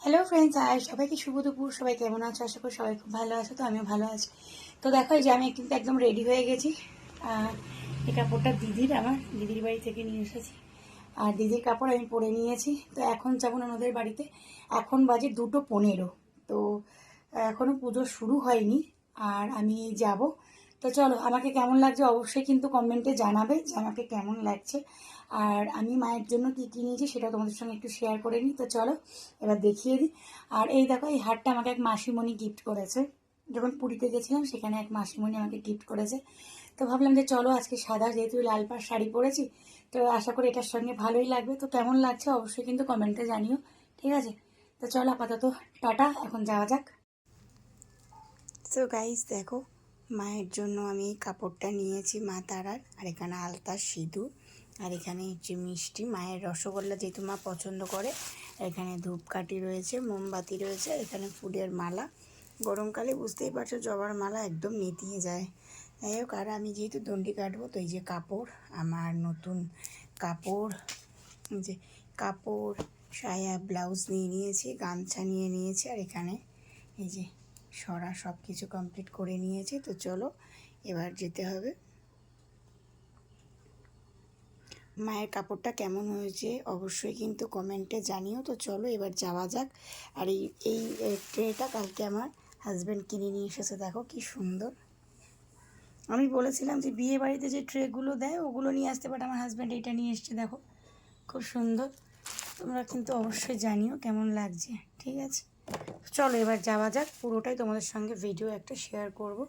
Hello friends, আর সবাইকে শুভ দুপুর। সবাই কেমন আছো? আশা করি সবাই খুব ভালো আছো। তো আমিও ভালো আছি। তো দেখো, এই যে আমি কিন্তু একদম রেডি হয়ে গেছি। এই কাপড়টা আমার দিদির বাড়ি থেকে নিয়ে এসেছি, আর দিদির কাপড় আমি পরে নিয়েছি। তো এখন যাবো না ওদের বাড়িতে। এখন বাজে 2:15। তো এখনও পুজো শুরু হয়নি, আর আমি যাব। তো চলো, আমাকে কেমন লাগছে অবশ্যই কিন্তু কমেন্টে জানাবে যে আমাকে কেমন লাগছে। আর আমি মায়ের জন্য কী কী নিয়েছি সেটা তোমাদের সঙ্গে একটু শেয়ার করে নিই। তো চলো এবার দেখিয়ে দিই। আর এই দেখো, এই হারটা আমাকে এক মাসিমণি গিফট করেছে। যখন পুরীতে গেছিলাম সেখানে এক মাসিমণি আমাকে গিফট করেছে। তো ভাবলাম যে চলো, আজকে সাদা যেহেতু লাল পাড় শাড়ি পরেছি, তো আশা করি এটার সঙ্গে ভালোই লাগবে। তো কেমন লাগছে অবশ্যই কিন্তু কমেন্টে জানিও, ঠিক আছে? তো চলো আপাতত টাটা, এখন যাওয়া যাক। সো গাইস দেখো, মায়ের জন্য আমি এই কাপড়টা নিয়েছি মা তারার। আর এখানে আলতা, সিঁদুর, আর এখানে হচ্ছে মিষ্টি, মায়ের রসগোল্লা যেহেতু মা পছন্দ করে। এখানে ধূপকাঠি রয়েছে, মোমবাতি রয়েছে, এখানে ফুলের মালা। গরমকালে বুঝতেই পারছো জবার মালা একদম নেতিয়ে যায়। যাই হোক, আর আমি যেহেতু দণ্ডি কাটবো, তো এই যে কাপড়, আমার নতুন কাপড়, যে কাপড়, সায়া, ব্লাউজ নিয়ে নিয়েছি, গামছা নিয়ে নিয়েছি, আর এখানে এই যে সরা, সব কিছু কমপ্লিট করে নিয়েছি। তো চলো এবার যেতে হবে। মায়ের কাপড়টা কেমন হয়েছে অবশ্যই কিন্তু কমেন্টে জানিও। তো চলো এবার যাওয়া যাক। আর এই ট্রেটা কালকে আমার হাজব্যান্ড কিনে নিয়ে এসেছে, দেখো কি সুন্দর। আমি বলেছিলাম যে বিয়ে বাড়িতে যে ট্রেগুলো দেয় ওগুলো নিয়ে আসতে, বাট আমার হাজব্যান্ড এইটা নিয়ে এসছে, দেখো খুব সুন্দর। তোমরা কিন্তু অবশ্যই জানিও কেমন লাগছে, ঠিক আছে? চলো এবার যাওয়া যাক, পুরোটাই তোমাদের সঙ্গে ভিডিও একটা শেয়ার করব।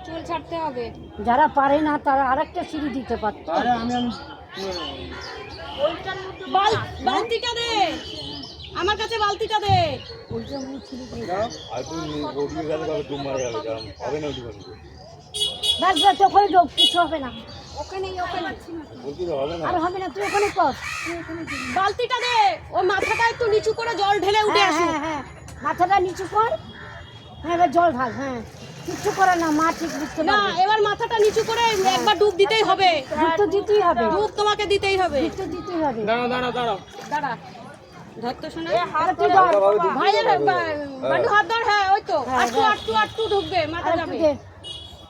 চুল ছাড়তে হবে। যারা পারে না তারা আরেকটা সিঁড়ি দিতে পারতো। বালতিটা দে, আমার কাছে বালতিটা দে। ব্যাস ব্যাস, ওখানে ঢোক, কিছু হবে না। ওখানে আর হবে না, তুই ওখানে কর। বালতিটা দে, ও মাথাটা একটু নিচু করে জল ঢেলে উঠে হ্যাঁ আসুক। হ্যাঁ হ্যাঁ, মাথাটা নিচু কর। হ্যাঁ, এবার জল ঢাল। হ্যাঁ, কিচ্ছু করে না, মা ঠিক বুঝতে না, পারবে। এবার মাথাটা নিচু করে একবার ডুব দিতেই হবে। ডুব তো দিতেই হবে, ডুব তোমাকে দিতেই হবে। ডুব তো দিতেই হবে। দাঁড়া, ধর তো শোনা। আরে তুই ধর। ভাইয়ের বান্ডু হাত ধর। হ্যাঁ, ওই তো হ্যাঁ, আটটু হ্যাঁ। আটটু আটটু ঢুকবে, মাথা আরে যাবে। তুই দে,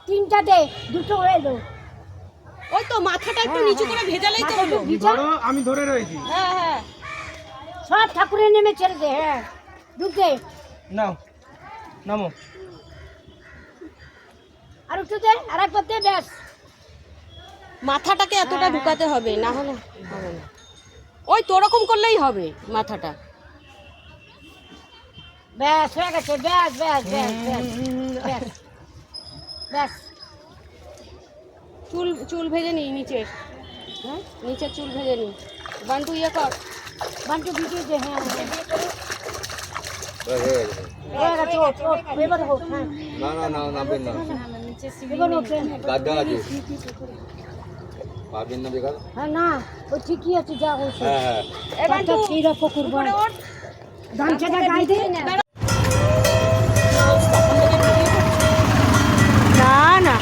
তিনটা দে, দুটো হয়ে দো। ওই তো মাথাটা একটু হ্যাঁ, নিচু হ্যাঁ। করে ভেজালেই তো মাথা হলো। একটু ভিজা। আমি ধরে রয়েছি। হ্যাঁ হ্যাঁ, সব ঠাকুরের নেমে ছেড়ে দে। হ্যাঁ, ডুব দে। নাও, নামো। আর একটু দে, আর একবার দে, ব্যাস। মাথাটাকে এতটা ঢুকাতে হবে, না হলে হবে না। ওই তো ওরকম করলেই হবে মাথাটা। ব্যাস হয়ে গেছে, ব্যাস ব্যাস ব্যাস ব্যাস ব্যাস ব্যাস। চুল চুল ভেজে নি নিচের, হ্যাঁ নিচের চুল ভেজে নি। বান্টু ইয়ে কর। বান্টু ভিডিও দে। হ্যাঁ হয়ে গেছে, ওঠ ওঠ, এবারে হোক। হ্যাঁ, না না না নামবেন না, এবারে ওঠ। গাড্ডা আছে, পাবেন না বেকার। হ্যাঁ না, ও ঠিকই আছে, যা হয়েছে। হ্যাঁ হ্যাঁ, একটা তীর পুকুর বড় গামছাটা গায়ে দে। না না,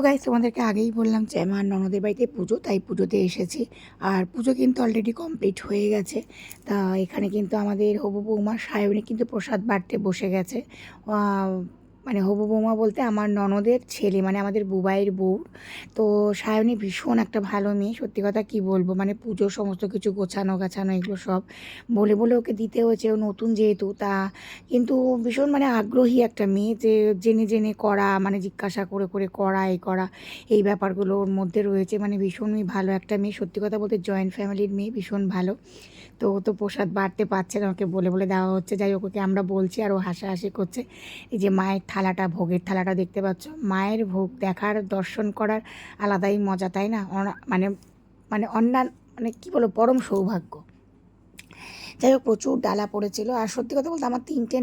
গাইস তোমাদেরকে আগেই বললাম যে আমার ননদের বাড়িতে পুজো, তাই পুজোতে এসেছি। আর পুজো কিন্তু অলরেডি কমপ্লিট হয়ে গেছে। তা এখানে কিন্তু আমাদের হবু বৌমা সায়নী কিন্তু প্রসাদ বাড়তে বসে গেছে। মানে হবু বৌমা বলতে আমার ননদের ছেলে, মানে আমাদের বুবাইয়ের বউ। তো সায়নী ভীষণ একটা ভালো মেয়ে, সত্যি কথা কি বলবো, মানে পুজো সমস্ত কিছু গোছানো গাছানো এগুলো সব বলে বলে ওকে দিতে হয়েছে, ও নতুন যেহেতু। তা কিন্তু ভীষণ মানে আগ্রহী একটা মেয়ে, যে জেনে জেনে করা, মানে জিজ্ঞাসা করে করে করা, এই করা, এই ব্যাপারগুলো ওর মধ্যে রয়েছে। মানে ভীষণই ভালো একটা মেয়ে, সত্যি কথা বলতে জয়েন্ট ফ্যামিলির মেয়ে, ভীষণ ভালো। তো ও তো প্রসাদ বাড়তে পারছে না, ওকে বলে বলে দেওয়া হচ্ছে। যাই হোক, ওকে আমরা বলছি আর ও হাসাহাসি করছে। এই যে মায়ের থালাটা, ভোগের থালাটা দেখতে পাচ্ছ, মায়ের ভোগ দেখার, দর্শন করার আলাদাই মজা, তাই না? মানে মানে অন্যান্য মানে কী বলবো, পরম সৌভাগ্য। যাই হোক, প্রচুর ডালা পড়েছিল। আর সত্যি কথা বলতে আমার তিনটে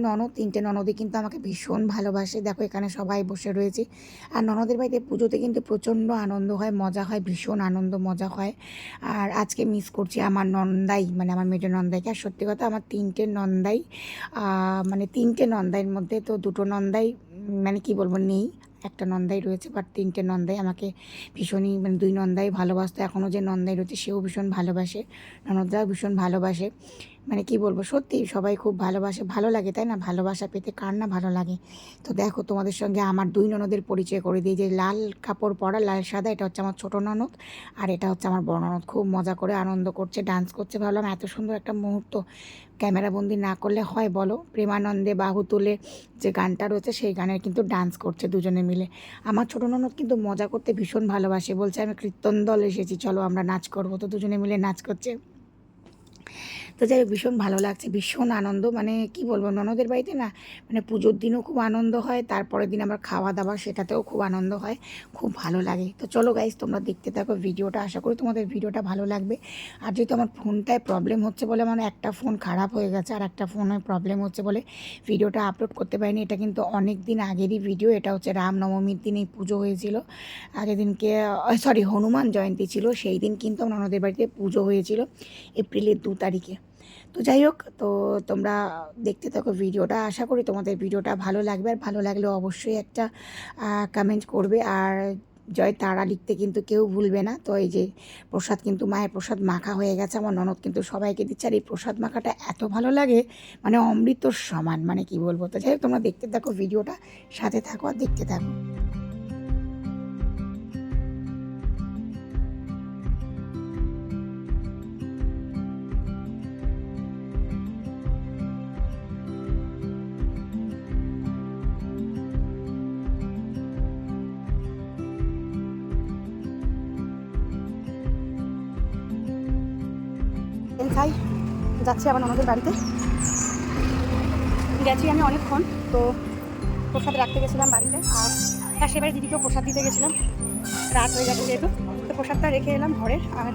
ননদই কিন্তু আমাকে ভীষণ ভালোবাসে। দেখো এখানে সবাই বসে রয়েছে। আর ননদের বাড়িতে পুজোতে কিন্তু প্রচণ্ড আনন্দ হয়, মজা হয়, ভীষণ আনন্দ মজা হয়। আর আজকে মিস করছি আমার নন্দাই, মানে আমার মেজো নন্দাইকে। আর সত্যি কথা আমার তিনটে নন্দাইয়ের মধ্যে তো দুটো নন্দাই মানে কি বলবো নেই, একটা নন্দাই রয়েছে, বাট তিনটে নন্দাই আমাকে ভীষণই, মানে দুই নন্দাই ভালোবাসতো, এখনও যে নন্দাই রয়েছে সেও ভীষণ ভালোবাসে, ননদরাও ভীষণ ভালোবাসে। মানে কি বলবো, সত্যি সবাই খুব ভালোবাসে, ভালো লাগে, তাই না? ভালোবাসা পেতে কার না ভালো লাগে। তো দেখো তোমাদের সঙ্গে আমার দুই ননদের পরিচয় করে দিই। যে লাল কাপড় পরা, লাল সাদা, এটা হচ্ছে আমার ছোটো ননদ, আর এটা হচ্ছে আমার বড় ননদ। খুব মজা করে আনন্দ করছে, ডান্স করছে। ভাবলাম এত সুন্দর একটা মুহূর্ত ক্যামেরাবন্দি না করলে হয় বলো? প্রেমানন্দে বাহু তুলে যে গানটা রয়েছে, সেই গানের কিন্তু ডান্স করছে দুজনে মিলে। আমার ছোটো ননদ কিন্তু মজা করতে ভীষণ ভালোবাসে, বলছে আমি কীর্তন দল এসেছি, চলো আমরা নাচ করবো। তো দুজনে মিলে নাচ করছে। তো যাই হোক, ভীষণ ভালো লাগছে, ভীষণ আনন্দ। মানে কি বলবো, ননদের বাড়িতে না, মানে পুজোর দিনও খুব আনন্দ হয়, তারপরের দিন আবার খাওয়া দাওয়া, সেটাতেও খুব আনন্দ হয়, খুব ভালো লাগে। তো চলো গাইস, তোমরা দেখতে থাকো ভিডিওটা, আশা করি তোমাদের ভিডিওটা ভালো লাগবে। আর যেহেতু আমার ফোনটায় প্রবলেম হচ্ছে বলে, মানে একটা ফোন খারাপ হয়ে গেছে, আর একটা ফোনে প্রবলেম হচ্ছে বলে ভিডিওটা আপলোড করতে পারিনি। এটা কিন্তু অনেক দিন আগেরই ভিডিও, এটা হচ্ছে রামনবমীর দিন এই পুজো হয়েছিল। আগের দিনকে হনুমান জয়ন্তী ছিল, সেই দিন কিন্তু আমার ননদের বাড়িতে পুজো হয়েছিল, এপ্রিলের 2 তারিখে। তো যাই হোক, তো তোমরা দেখতে থাকো ভিডিওটা, আশা করি তোমাদের ভিডিওটা ভালো লাগবে। আর ভালো লাগলে অবশ্যই একটা কমেন্ট করবে, আর জয় তারা লিখতে কিন্তু কেউ ভুলবে না। তো এই যে প্রসাদ, কিন্তু মায়ের প্রসাদ মাখা হয়ে গেছে, আমার ননদ কিন্তু সবাইকে দিচ্ছে। আর এই প্রসাদ মাখাটা এত ভালো লাগে, মানে অমৃতর সমান, মানে কি বলবো। তো যাই হোক, তোমরা দেখতে থাকো ভিডিওটা, সাথে থাকো আর দেখতে থাকো। খাই যাচ্ছি আবার আমাদের বাড়িতে। গেছি আমি অনেকক্ষণ, তো প্রসাদ রাখতে গেছিলাম বাড়িতে, আর সেবারে দিদিকেও প্রসাদ দিতে গেছিলাম, রাত হয়ে গেছে যেহেতু। তো প্রসাদটা রেখে এলাম ঘরে। আর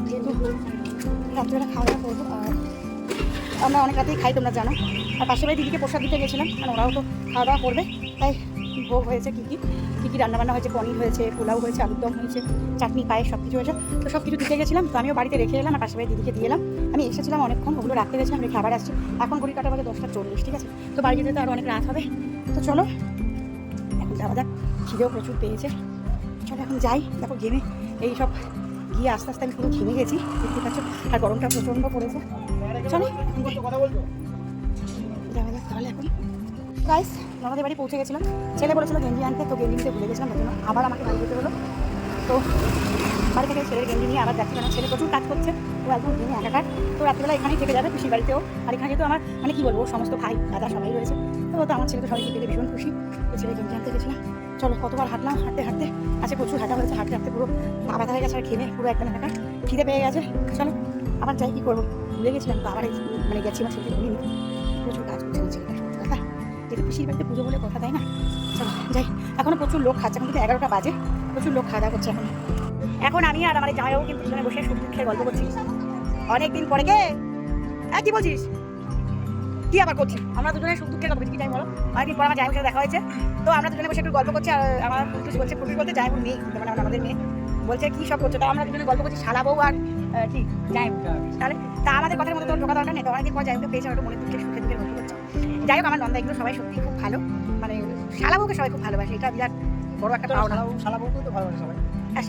যেহেতু রাত্রিবেলা খাওয়া দাওয়া করবো, আর আমরা অনেক রাতেই খাই, তোমরা জানো। আর পাশে বাড়ি দিদিকে প্রসাদ দিতে গেছিলাম, কারণ ওরাও তো খাওয়া দাওয়া করবে। তাই ভোগ হয়েছে, কী কী রান্নাবান্না হয়েছে, পনির হয়েছে, পোলাও হয়েছে, আলুর দম হয়েছে, চাটনি, পায়েস, সব কিছু হয়েছে। তো সব কিছু দিতে গেছিলাম, তো আমিও বাড়িতে রেখে এলাম, আর পাশে বাড়ি দিদিকে দিয়ে এলাম। আমি এসেছিলাম অনেকক্ষণ, ওগুলো রাখতে গেছিলাম, রেখে আবার আসছি। এখন ঘড়ি কাটা বাজে 10:40, ঠিক আছে? তো বাড়ি যেতে তো আরও অনেক রাত হবে। তো চলো এখন যাওয়া যাক, খিদেও প্রচুর পেয়েছে। চলো এখন যাই। দেখো ঘেমে এই সব গিয়ে আস্তে আস্তে আমি পুরো ঘেমে গেছি, দেখতে পাচ্ছ। আর গরমটা প্রচণ্ড পড়েছে। চলো যাওয়া যাক তাহলে এখন। গাইস, আমাদের বাড়ি পৌঁছে গেছিলাম। ছেলে বলেছিল গেঞ্জি আনতে, তো গেঞ্জি নিতে ভুলে গেছিলাম, তার জন্য আবার আমাকে বাড়ি যেতে হলো। তো বাড়ি থেকে ছেলের গেঞ্জি নিয়ে আবার যাচ্ছি, কারণ ছেলে প্রচুর কাজ করছে, তো একদম ঘেমে একাকার। তো রাত্রিবেলা এখানেই থেকে যাবে, পিসির বাড়িতেও। আর এখানে যেহেতু আমার মানে কী বলবো, সমস্ত ভাই দাদা সবাই রয়েছে, তো আমার ছেলে তো সবাইকে পেলে ভীষণ খুশি। তো ছেলে গেঞ্জি আনতে গেছিলাম। চলো কতবার হাঁটলাম, হাঁটতে হাঁটতে আজকে প্রচুর হাঁটা হয়েছে, হাঁটতে হাঁটতে পুরো পা ব্যথা হয়ে গেছে, আর ঘেমে পুরো একদম একাকার, খিদে পেয়ে গেছে। চলো আবার যাই, কী করবো, ভুলে গেছিলাম তো আবার মানে গেছি, আমার ছেলেকে ভুলিনি। প্রচুর কাজ করছে আমার ছেলেটা, সত্যি কথা। যেহেতু পিসির বাড়িতে পুজো বলে কথা, তাই না? চলো যাই। এখনও প্রচুর লোক খাচ্ছে, এখন কিন্তু 11টা বাজে, প্রচুর লোক খাওয়া দাওয়া করছে এখন আমি আর আমার জামাইবাবু কিন্তু দুজনে বসে সুখ দুঃখের গল্প করছি অনেকদিন পরে। কে কি বলছিস, কি আবার করছিস? আমরা দুজনে সুখ দুঃখের গল্প করছি, কি যাই বলো। অনেকদিন পর আমার জামাইয়ের সাথে দেখা হয়েছে, তো আমরা দুজনে বসে একটু গল্প করছি। আর আমার ফুটুস বলতে জামাইবাবুর মেয়ে, মানে আমাদের মেয়ে বলছে কী সব করছো, তা আমরা দুজনে গল্প করছি, শালা বউ আর কি জামাইবাবু। তাহলে তা আমাদের কথার মধ্যে তো ঢোকা দরকার নেই, তো অনেকদিন পর জামাইবাবুকে পেয়েছে, ওটা মনে দুঃখের সুখে দুঃখের গল্প করছে। যাই হোক, আমার নন্দা এগুলো সবাই সত্যি খুব ভালো, মানে শালা বউকে সবাই খুব ভালোবাসে, এটা বিরাট বড় একটা পাওনা। শালা বউকেও তো ভালোবাসে সবাই। আর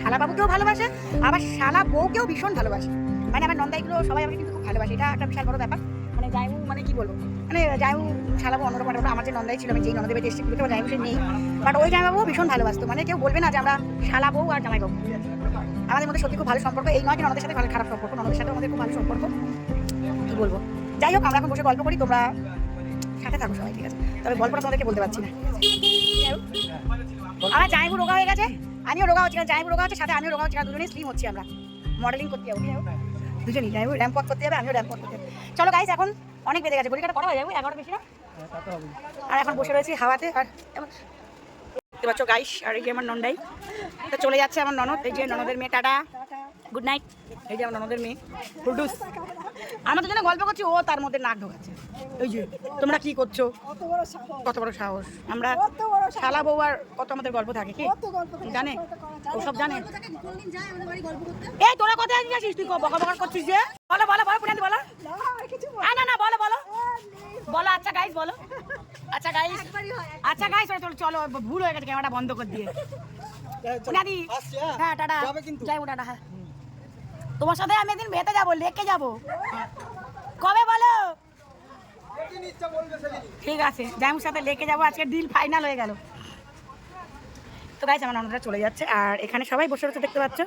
শালা বাবুকেও ভালোবাসে, আবার শালা বউকেও ভীষণ ভালোবাসে। মানে আমার নন্দাইগুলো সবাই আমাকে কিন্তু খুব ভালোবাসে, এটা একটা বিশাল বড় ব্যাপার। মানে জায়ু মানে কি বলবো, মানে জায়ু শালা বউ অন্যরকম ব্যাপার। আমার যে নন্দাই ছিল, আমি যেই নন্দাই বেঁচে এসেছি আমার জায়ু সে নেই, বাট ওই জামাই বাবু ভীষণ ভালোবাসতো। মানে কেউ বলবে না যে আমরা শালা বউ আর জামাই বাবু। আমাদের মধ্যে সত্যি খুব ভালো সম্পর্ক। এই নয় যে ননদের সাথে ভালো খারাপ সম্পর্ক, ননদের সাথে আমাদের খুব ভালো সম্পর্ক। কি বলবো, যাই হোক আমরা এখন বসে গল্প করি, তোমরা সাথে থাকো সবাই, ঠিক আছে? তবে গল্পটা তোমাদেরকে বলতে পারছি না। আমার জামাইবু রোগা হয়ে গেছে, আমিও রোগা হচ্ছি, জামাইবু রোগা হচ্ছে, সাথে আমিও রোগা হচ্ছি, দুজনেই স্লিম হচ্ছি। আমরা মডেলিং করতে যাবো, দুজনই জামাইবু র্যাম্প ওয়াক করতে যাবে, আমিও র্যাম্প ওয়াক করতে যাবো। চলো গাইস, এখন অনেক বেজে গেছে, ঘড়িকাটা কটা বাজে? 11টা বেশি না? আর এখন বসে রয়েছি হাওয়াতে। আর দেখতে পাচ্ছ গাইস, আর এই যে আমার নন্দাই, তো চলে যাচ্ছে আমার ননদ। এই যে ননদের মেয়ে, টাটা, গুড নাইট। এই যে আমার ননদের মেয়ে ফুলটুস, আমরা দুজনে গল্প করছি, ও তার মধ্যে নাক ঢোকাচ্ছে। এই যে তোমরা কি করছো, কত বড় সাহস! আমরা শালা বউ আর কত আমাদের গল্প থাকে, কি জানে ও সব জানে। এই তোরা কোথায় আসিস? তুই বকা বকা করছিস যে? বলো বলো বলো, পুরানি বলো। না না বলো বলো বলো। আচ্ছা গাইস বলো। আচ্ছা গাইস, আচ্ছা গাইস, চলো, ভুল হয়ে গেছে, ক্যামেরাটা বন্ধ করে দিয়ে। পুরানি, হ্যাঁ টাটা, যাই টাটা। হ্যাঁ, তোমার সাথে আমি একদিন বেতে যাবো, লেকে যাবো। কবে বলো? ঠিক আছে, জামুর সাথে লেকে যাবো, আজকে ডিল ফাইনাল হয়ে গেল। তো গাইস, আমার ননদরা চলে যাচ্ছে, আর এখানে সবাই বসে রয়েছে, দেখতে পাচ্ছ।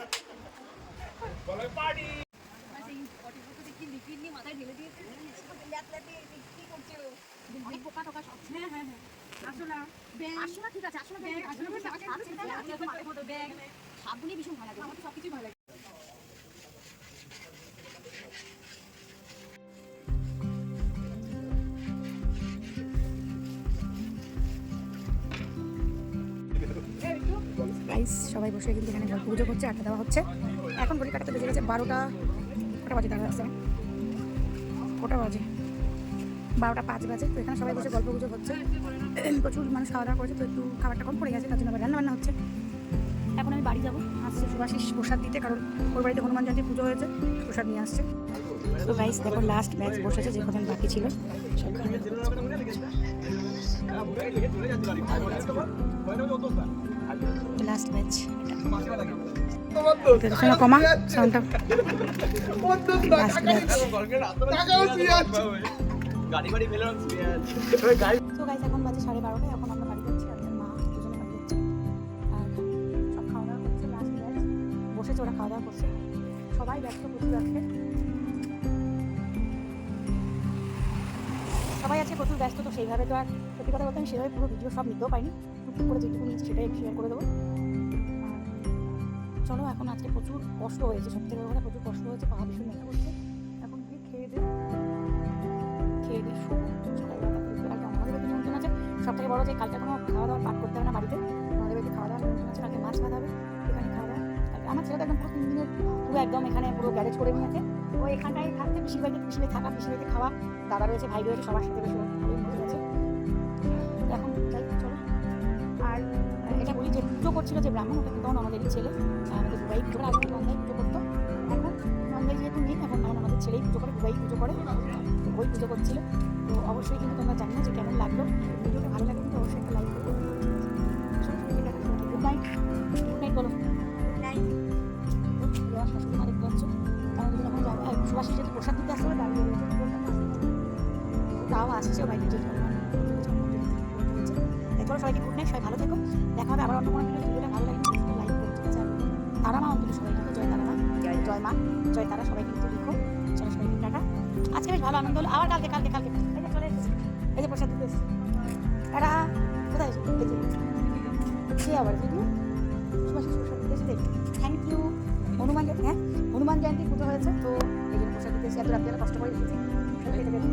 গাইস সবাই বসে কিন্তু এখানে গল্প গুজব হচ্ছে, আড্ডা দেওয়া হচ্ছে। এখন ঘড়ি কাটাতে বেজে গেছে 12টা, কটা বাজে দাঁড়া আছে, কটা বাজে? 12:05 বাজে। তো এখানে সবাই বসে গল্প গুজব হচ্ছে, প্রচুর মানুষ খাওয়া দাওয়া করেছে, তো একটু খাবারটা কম পড়ে গেছে, তার জন্য আবার রান্না হচ্ছে। এখন আমি বাড়ি যাবো, আসছে সুভাষিস প্রসাদ দিতে, কারণ ওর বাড়িতে হনুমান জয়ন্তী পুজো হয়েছে, প্রসাদ নিয়ে আসছে। তো গাইস দেখো, লাস্ট ব্যাচ বসেছে, যে কজন বাকি ছিল সব লাস্ট ব্যাচ। কমা সাউন্ডটা। Last batch. তো গাইস এখন বাজে 12:30, এখন আমরা বাড়ি যাচ্ছি, আর মা দুজনে বাড়ি যাচ্ছে, আর সব খাওয়া দাওয়া করছে। লাস্ট ব্যাচ বসেছে, ওরা খাওয়া দাওয়া করছে, সবাই ব্যস্ত, প্রচুর আছে, সবাই আছে প্রচুর ব্যস্ত। তো সেইভাবে তো আর সত্যি কথা বলতে আমি সেভাবে পুরো ভিডিও সব নিতেও পাইনি, টুকটুক করে যেটুকু নিয়েছি সেটাই শেয়ার করে দেবো। চলো, এখন আজকে প্রচুর কষ্ট হয়েছে, সত্যি কথা প্রচুর কষ্ট হয়েছে, পা ভীষণ ব্যথা করছে। এখন গিয়ে খেয়ে দিয়ে সকালবেলা আমাদের বাড়িতে নিমন্ত্রণ আছে। সব থেকে বড় যে কালকে কোনো খাওয়া দাওয়া পাক করতে হবে না বাড়িতে, আমাদের বাড়িতে খাওয়া দাওয়া নিমন্ত্রণ আছে, কালকে মাছ খাওয়া হবে এখানে খাওয়া দাওয়া। আমার ছেলেটা একদম পুরো 3 দিনের পুরো একদম এখানে পুরো গ্যারেজ করে নিয়েছে। ও এখানটায় থাকতে, পিসির বাড়িতে থাকা, পিসির বাড়িতে খাওয়া, দাদা রয়েছে, ভাই রয়েছে, সবার সাথে বেশ ভালোই আছে। এখন যাই, চলো। আর এটা বলি যে পুজো করছিল যে ব্রাহ্মণ, ওটা কিন্তু আমাদেরই ছেলে, আমাদের বুবাই পুজো করে, আগে নন্দাই পুজো করতো, এখন নন্দাই যেহেতু নেই, এখন আমাদের ছেলেই পুজো করে, বুবাই পুজো করে, ওই পুজো করছিল। তো অবশ্যই কিন্তু তোমরা জানো যে কেমন লাগলো ভিডিওটা, ভালো লাগলো কিন্তু অবশ্যই একটা লাইক করবো। গুড নাইট, গুড নাইট বলো। Good night. শাশুড়ি মা দেখতে পাচ্ছ, আমাদের যখন যাবে সুভাষী যেহেতু প্রসাদ দিতে আসতে হবে, দাঁড়িয়ে তাও আসছে বাইরে যেতে হবে। চলো সবাইকে গুড নাইট, সবাই ভালো থেকো, দেখা হবে আবার অন্য কোনো ভিডিওটা। ভালো লাগে লাইক করো, ঠিক আছে? তারা মা অন্তত সবাই লিখো, জয় তারা মা, জয় মা, জয় তারা, সবাই কিন্তু লিখো। চলো সবাই টাটা। আজকে বেশ ভালো আনন্দ হলো, আবার কালকে কালকে কালকে এই যে চলে এসেছি, এই যে প্রসাদ দিতে এসেছি, টাটা। কোথায় এসে সে আবার ভিডিও সুভাষী প্রসাদ দিতে এসে, থ্যাংক ইউ। হনুমান জয়ন্তী পুজো হয়েছে, তো এই জন্য প্রসাদ দিতে এসে এত রাত্রে কষ্ট করে দিয়েছি,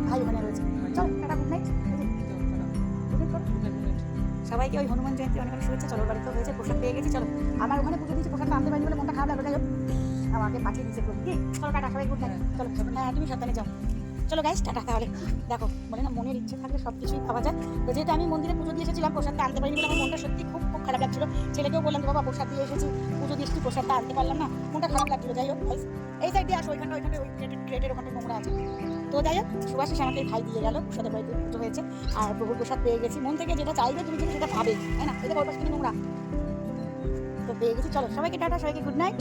ভাই ওখানে রয়েছে। চলো টাটা, গুড নাইট। সবাইকে ওই হনুমান জয়ন্তী অনেক অনেক শুভেচ্ছা। চলো, বাড়িতে হয়েছে, প্রসাদ পেয়ে গেছি। চলো, আমার ওখানে পুজো দিয়েছি, প্রসাদটা আনতে পারিনি বলে মনটা খারাপ লাগলো, যাই হোক আমাকে পাঠিয়ে দিয়েছে কি। চলো টাটা, সবাই গুড নাইট। চলো, হ্যাঁ তুমি সাবধানে যাও। চলো গাইস, টাটা। তাহলে দেখো, বলে না মনের ইচ্ছে থাকলে সব কিছুই পাওয়া যায়। তো যেহেতু আমি মন্দিরে পুজো দিয়ে এসেছিলাম, প্রসাদটা আনতে পারিনি বলে আমার মনটা সত্যি খুব খুব খারাপ লাগছিল। ছেলেকেও বললাম যে বাবা প্রসাদ দিয়ে এসেছি, পুজো দিয়ে এসেছি, প্রসাদটা আনতে পারলাম না, মনটা খারাপ লাগছিল। যাই হোক গাইস, এই সাইড দিয়ে আসো, ওইখানটা ওই ক্রেটের ওখানটা নোংরা আছে, তো যাই হোক সুভাষিস আমাকে ভাই দিয়ে গেল, প্রসাদের বাড়িতে পুজো হয়েছে আর প্রভুর প্রসাদ পেয়ে গেছি। মন থেকে যেটা চাইবে তুমি কিন্তু সেটা পাবে, তাই না? এটা ওর পাশে নোংরা তো পেয়ে গেছি। চলো সবাইকে টাটা, সবাইকে গুড নাইট,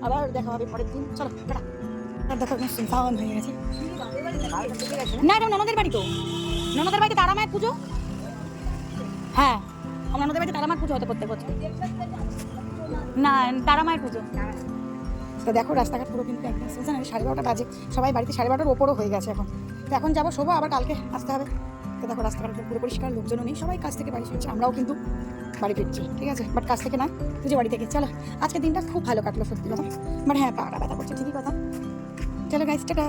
আবার দেখা হবে পরের দিন। চলো টাটা। আর দেখো এখন সুনসান হয়ে গেছে। না এটা ননদের বাড়ি, তো ননদের বাড়িতে তারা মায়ের পুজো। হ্যাঁ আমার ননদের বাড়িতে তারা মায়ের পুজো হতো প্রত্যেক বছর। না তারা মায়ের পুজো। তো দেখো রাস্তাঘাট পুরো কিন্তু একদম সুনসান। 12:30 বাজে, সবাই বাড়িতে 12:30-র ওপরও হয়ে গেছে এখন। তো এখন যাবো, শোবো, আবার কালকে আসতে হবে। তো দেখো রাস্তাঘাট পুরো পরিষ্কার, লোকজনও নেই, সবাই কাজ থেকে বাড়ি ফিরছে, আমরাও কিন্তু বাড়ি ফিরছি, ঠিক আছে? বাট কাজ থেকে না, পুজো বাড়ি থেকে। চলো আজকের দিনটা খুব ভালো কাটলো সত্যি কথা, বাট হ্যাঁ পাড়া ব্যথা করছে, ঠিকই কথা। চলো গাইস টাটা।